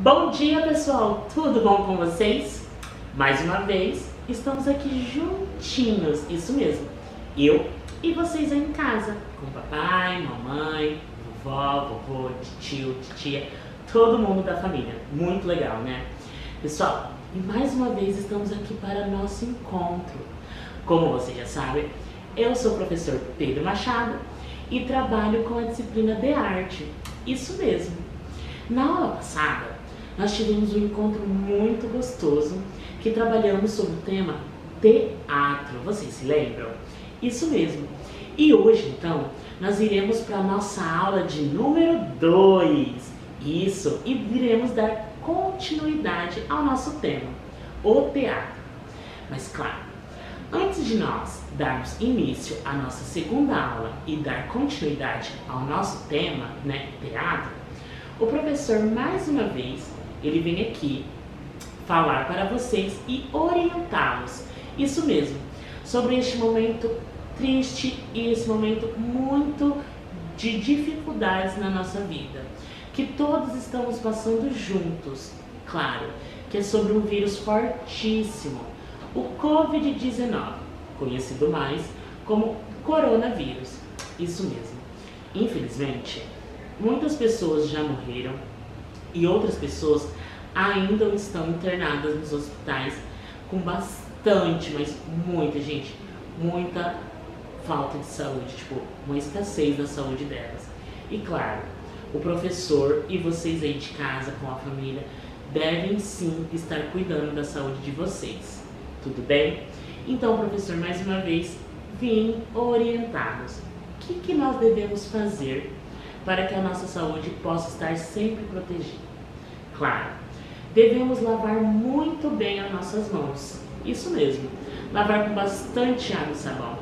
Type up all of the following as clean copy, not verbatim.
Bom dia, pessoal! Tudo bom com vocês? Mais uma vez, estamos aqui juntinhos, isso mesmo. Eu e vocês aí em casa, com papai, mamãe, vovó, vovô, tio, titia, todo mundo da família. Muito legal, né? Pessoal, e mais uma vez estamos aqui para nosso encontro. Como vocês já sabem, eu sou o professor Pedro Machado e trabalho com a disciplina de arte. Isso mesmo. Na aula passada, nós tivemos um encontro muito gostoso que trabalhamos sobre o tema teatro. Vocês se lembram? Isso mesmo. E hoje, então, nós iremos para a nossa aula de número 2. Isso, e iremos dar continuidade ao nosso tema, o teatro. Mas claro, antes de nós darmos início à nossa segunda aula e dar continuidade ao nosso tema, né, teatro, o professor, mais uma vez, ele vem aqui falar para vocês e orientá-los, isso mesmo, sobre este momento triste e esse momento muito de dificuldades na nossa vida, que todos estamos passando juntos. Claro, que é sobre um vírus fortíssimo, o Covid-19, conhecido mais como coronavírus. Isso mesmo. Infelizmente, muitas pessoas já morreram e outras pessoas ainda estão internadas nos hospitais com bastante, mas muita gente, muita falta de saúde, tipo, uma escassez da saúde delas. E claro, o professor e vocês aí de casa com a família devem sim estar cuidando da saúde de vocês. Tudo bem? Então, professor, mais uma vez, vim orientá-los. O que nós devemos fazer para que a nossa saúde possa estar sempre protegida? Claro, devemos lavar muito bem as nossas mãos. Isso mesmo, lavar com bastante água e sabão.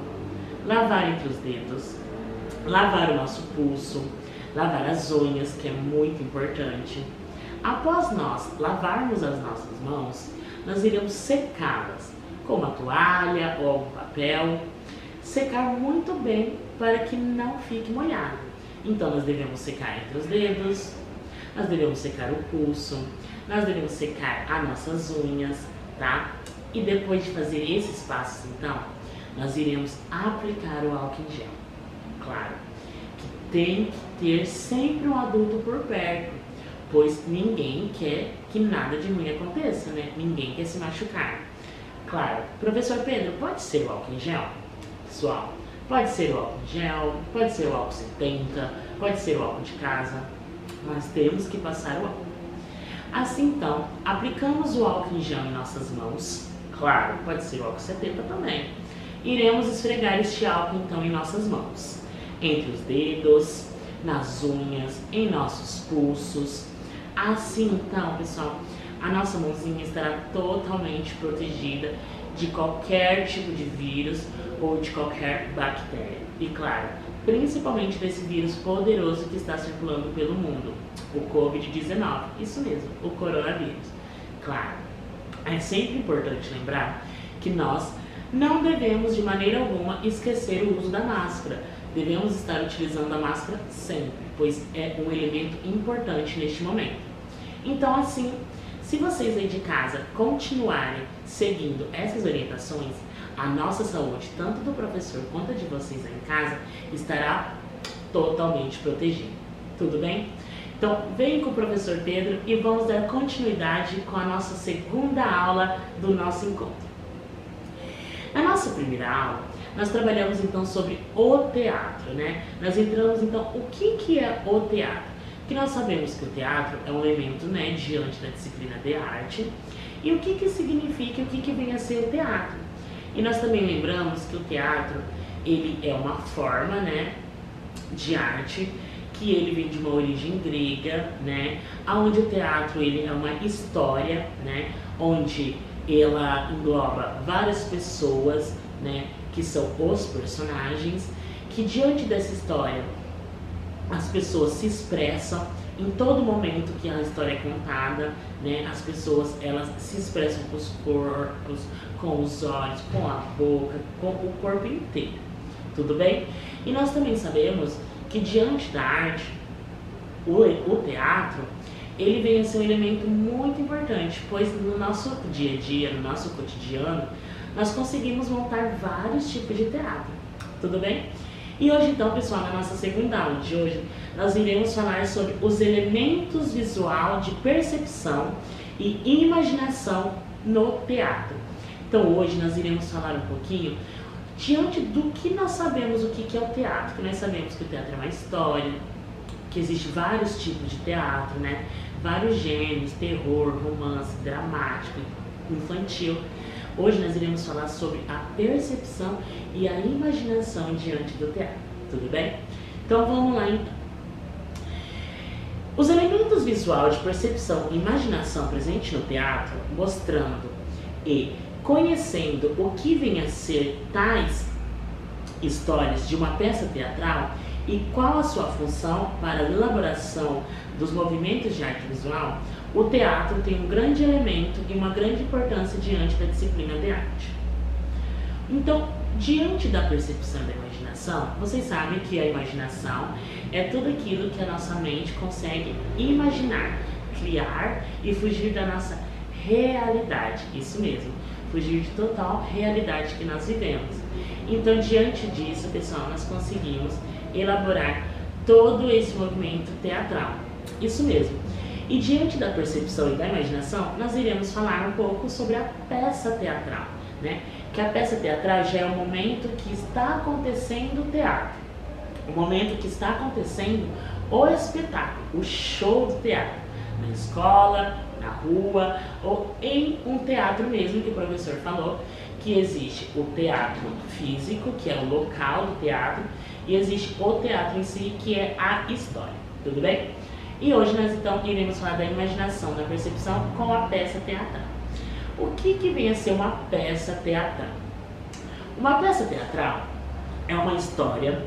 Lavar entre os dedos, lavar o nosso pulso, lavar as unhas, que é muito importante. Após nós lavarmos as nossas mãos, nós iremos secá-las com uma toalha ou um papel. Secar muito bem para que não fique molhado. Então nós devemos secar entre os dedos, nós devemos secar o pulso, nós devemos secar as nossas unhas, tá? E depois de fazer esses passos, então, nós iremos aplicar o álcool em gel. Claro, que tem que ter sempre um adulto por perto, pois ninguém quer que nada de ruim aconteça, né? Ninguém quer se machucar. Claro, professor Pedro, pode ser o álcool em gel? Pessoal, pode ser o álcool em gel, pode ser o álcool 70, pode ser o álcool de casa, mas temos que passar o álcool. Assim então, aplicamos o álcool em gel em nossas mãos, claro, pode ser o álcool 70 também. Iremos esfregar este álcool então em nossas mãos, entre os dedos, nas unhas, em nossos pulsos. Assim então, pessoal, a nossa mãozinha estará totalmente protegida de qualquer tipo de vírus ou de qualquer bactéria. E claro, principalmente desse vírus poderoso que está circulando pelo mundo, o Covid-19, isso mesmo, o coronavírus. Claro, é sempre importante lembrar que nós não devemos de maneira alguma esquecer o uso da máscara. Devemos estar utilizando a máscara sempre, pois é um elemento importante neste momento. Então assim, se vocês aí de casa continuarem seguindo essas orientações, a nossa saúde, tanto do professor quanto de vocês aí em casa, estará totalmente protegida. Tudo bem? Então, vem com o professor Pedro e vamos dar continuidade com a nossa segunda aula do nosso encontro. Na nossa primeira aula, nós trabalhamos então sobre o teatro, né? Nós entramos então, o que é o teatro? Que nós sabemos que o teatro é um elemento, né, diante da disciplina de arte. E o que significa, o que vem a ser o teatro? E nós também lembramos que o teatro, ele é uma forma, né, de arte, que ele vem de uma origem grega, né, onde o teatro ele é uma história, né, onde ela engloba várias pessoas, né, que são os personagens, que diante dessa história as pessoas se expressam em todo momento que a história é contada, né? As pessoas elas se expressam com os corpos, com os olhos, com a boca, com o corpo inteiro. Tudo bem? E nós também sabemos que diante da arte, o teatro, ele vem a ser um elemento muito importante, pois no nosso dia a dia, no nosso cotidiano, nós conseguimos montar vários tipos de teatro, tudo bem? E hoje então, pessoal, na nossa segunda aula de hoje, nós iremos falar sobre os elementos visual de percepção e imaginação no teatro. Então hoje nós iremos falar um pouquinho diante do que nós sabemos o que é o teatro, que nós sabemos que o teatro é uma história, que existe vários tipos de teatro, né? Vários gêneros, terror, romance, dramático, infantil. Hoje nós iremos falar sobre a percepção e a imaginação diante do teatro, tudo bem? Então vamos lá então. Os elementos visuais de percepção e imaginação presentes no teatro, mostrando e conhecendo o que vem a ser tais histórias de uma peça teatral e qual a sua função para a elaboração dos movimentos de arte visual, o teatro tem um grande elemento e uma grande importância diante da disciplina de arte. Então, diante da percepção e da imaginação, vocês sabem que a imaginação é tudo aquilo que a nossa mente consegue imaginar, criar e fugir da nossa realidade. Isso mesmo, fugir de total realidade que nós vivemos. Então, diante disso, pessoal, nós conseguimos elaborar todo esse movimento teatral. Isso mesmo. E diante da percepção e da imaginação, nós iremos falar um pouco sobre a peça teatral, né? Que a peça teatral já é o momento que está acontecendo o teatro, o momento que está acontecendo o espetáculo, o show do teatro, na escola, na rua ou em um teatro mesmo, que o professor falou, que existe o teatro físico, que é o local do teatro, e existe o teatro em si, que é a história, tudo bem? E hoje nós então iremos falar da imaginação, da percepção com a peça teatral. O que vem a ser uma peça teatral? Uma peça teatral é uma história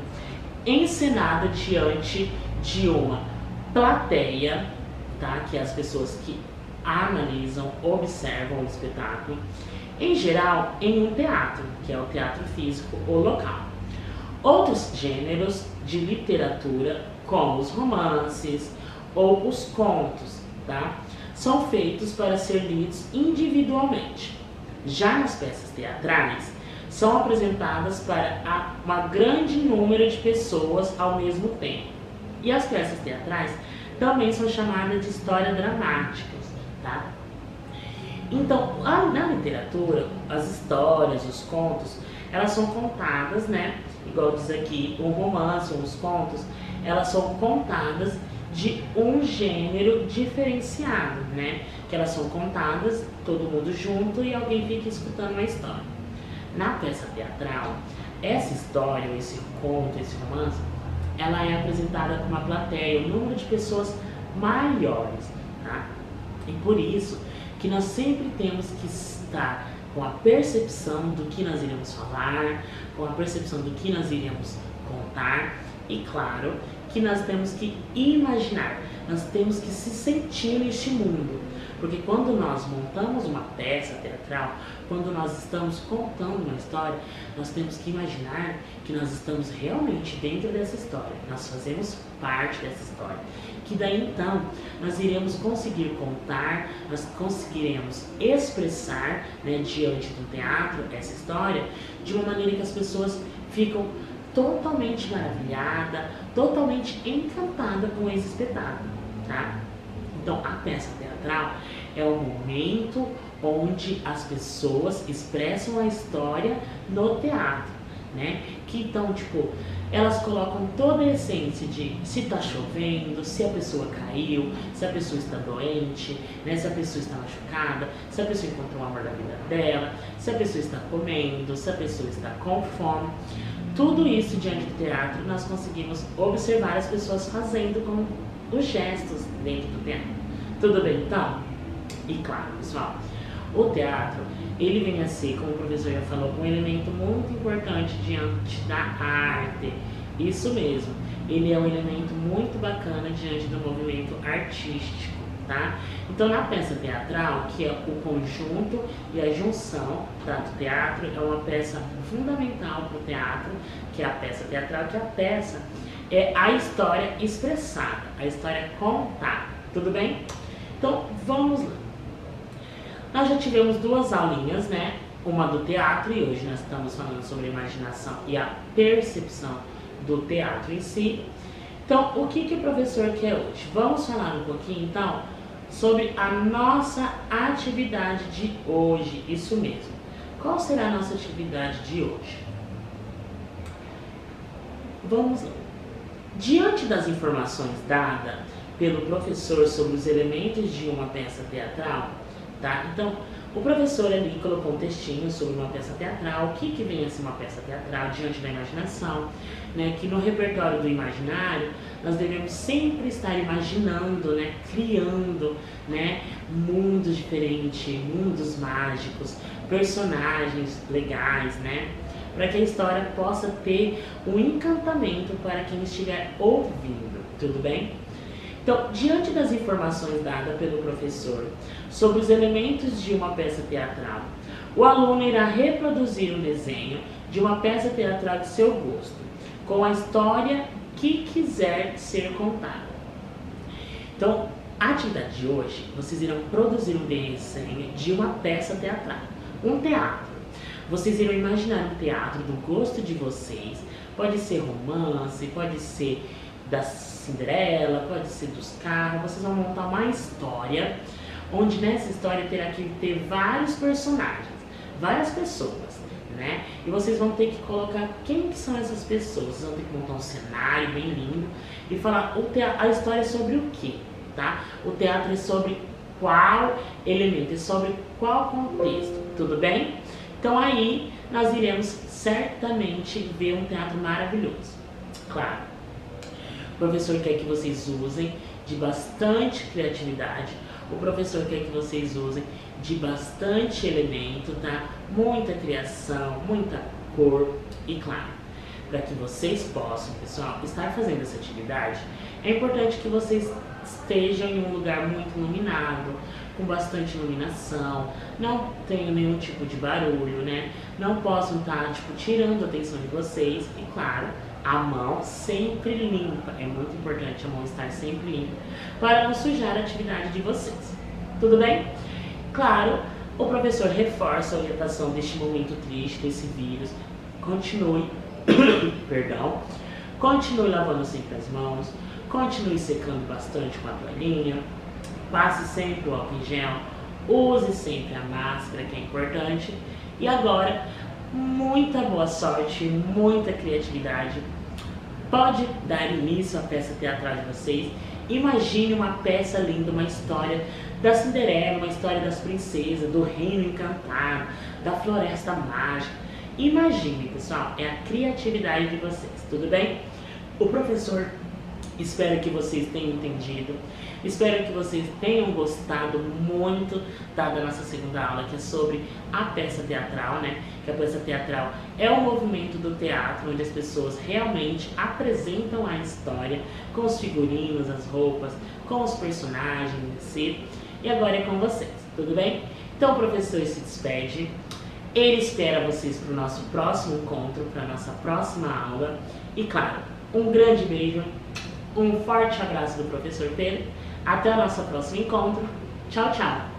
encenada diante de uma plateia, tá? Que é as pessoas que analisam, observam o espetáculo, em geral em um teatro, que é o teatro físico ou local. Outros gêneros de literatura, como os romances ou os contos, tá? São feitos para ser lidos individualmente. Já nas peças teatrais, são apresentadas para um grande número de pessoas ao mesmo tempo. E as peças teatrais também são chamadas de histórias dramáticas, tá? Então, na literatura, as histórias, os contos, elas são contadas, né? Igual diz aqui, um romance, uns contos, elas são contadas de um gênero diferenciado, né? Que elas são contadas, todo mundo junto, e alguém fica escutando uma história. Na peça teatral, essa história, esse conto, esse romance, ela é apresentada com uma plateia, um número de pessoas maiores, tá? E por isso que nós sempre temos que estar com a percepção do que nós iremos falar, com a percepção do que nós iremos contar, e claro que nós temos que imaginar, nós temos que se sentir neste mundo, porque quando nós montamos uma peça teatral, quando nós estamos contando uma história, nós temos que imaginar que nós estamos realmente dentro dessa história, nós fazemos parte dessa história, que daí então nós iremos conseguir contar, nós conseguiremos expressar, né, diante do teatro essa história de uma maneira que as pessoas ficam totalmente maravilhada, totalmente encantada com esse espetáculo, tá? Então, a peça teatral é o momento onde as pessoas expressam a história no teatro, né? Que então, tipo, elas colocam toda a essência de se tá chovendo, se a pessoa caiu, se a pessoa está doente, né? Se a pessoa está machucada, se a pessoa encontrou o amor da vida dela, se a pessoa está comendo, se a pessoa está com fome. Tudo isso diante do teatro nós conseguimos observar as pessoas fazendo com os gestos dentro do teatro. Tudo bem então? E claro, pessoal, o teatro, ele vem a ser, como o professor já falou, um elemento muito importante diante da arte. Isso mesmo, ele é um elemento muito bacana diante do movimento artístico, tá? Então, na peça teatral, que é o conjunto e a junção, tá, do teatro, é uma peça fundamental para o teatro, que é a peça teatral, que a peça é a história expressada, a história contada, tudo bem? Então, vamos lá. Nós já tivemos duas aulinhas, né? Uma do teatro e hoje nós estamos falando sobre a imaginação e a percepção do teatro em si. Então, o que o professor quer hoje? Vamos falar um pouquinho, então, sobre a nossa atividade de hoje, isso mesmo. Qual será a nossa atividade de hoje? Vamos lá. Diante das informações dadas pelo professor sobre os elementos de uma peça teatral, tá? Então, o professor ali colocou um textinho sobre uma peça teatral, o que vem a ser uma peça teatral diante da imaginação, né? Que no repertório do imaginário, nós devemos sempre estar imaginando, né? Criando, né? Mundos diferentes, mundos mágicos, personagens legais, né? Para que a história possa ter um encantamento para quem estiver ouvindo, tudo bem? Então, diante das informações dadas pelo professor sobre os elementos de uma peça teatral, o aluno irá reproduzir um desenho de uma peça teatral de seu gosto, com a história que quiser ser contada. Então, a atividade de hoje, vocês irão produzir um desenho de uma peça teatral, um teatro. Vocês irão imaginar um teatro do gosto de vocês, pode ser romance, pode ser da Cinderela, pode ser dos carros. Vocês vão montar uma história, onde nessa história terá que ter vários personagens, várias pessoas, né? E vocês vão ter que colocar quem que são essas pessoas, vocês vão ter que montar um cenário bem lindo e falar a história é sobre o quê, tá? O teatro é sobre qual elemento, é sobre qual contexto, tudo bem? Então aí nós iremos certamente ver um teatro maravilhoso. Claro, o professor quer que vocês usem de bastante criatividade, o professor quer que vocês usem de bastante elemento, tá? Muita criação, muita cor e claro, para que vocês possam, pessoal, estar fazendo essa atividade, é importante que vocês estejam em um lugar muito iluminado, com bastante iluminação, não tenham nenhum tipo de barulho, né? Não possam estar, tirando a atenção de vocês e, claro, a mão sempre limpa. É muito importante a mão estar sempre limpa para não sujar a atividade de vocês. Tudo bem? Claro, o professor reforça a orientação deste momento triste, desse vírus. Continue, perdão, continue lavando sempre as mãos, continue secando bastante com a toalhinha, passe sempre o álcool em gel, use sempre a máscara, que é importante. E agora, muita boa sorte, muita criatividade. Pode dar início à peça teatral de vocês. Imagine uma peça linda, uma história da Cinderela, uma história das princesas, do reino encantado, da floresta mágica. Imagine, pessoal, é a criatividade de vocês, tudo bem? O professor espera que vocês tenham entendido, espero que vocês tenham gostado muito da nossa segunda aula, que é sobre a peça teatral, né? Que a peça teatral é o movimento do teatro, onde as pessoas realmente apresentam a história com os figurinos, as roupas, com os personagens em si. E agora é com vocês, tudo bem? Então o professor se despede, ele espera vocês para o nosso próximo encontro, para a nossa próxima aula. E claro, um grande beijo, um forte abraço do professor Pedro. Até o nosso próximo encontro. Tchau, tchau!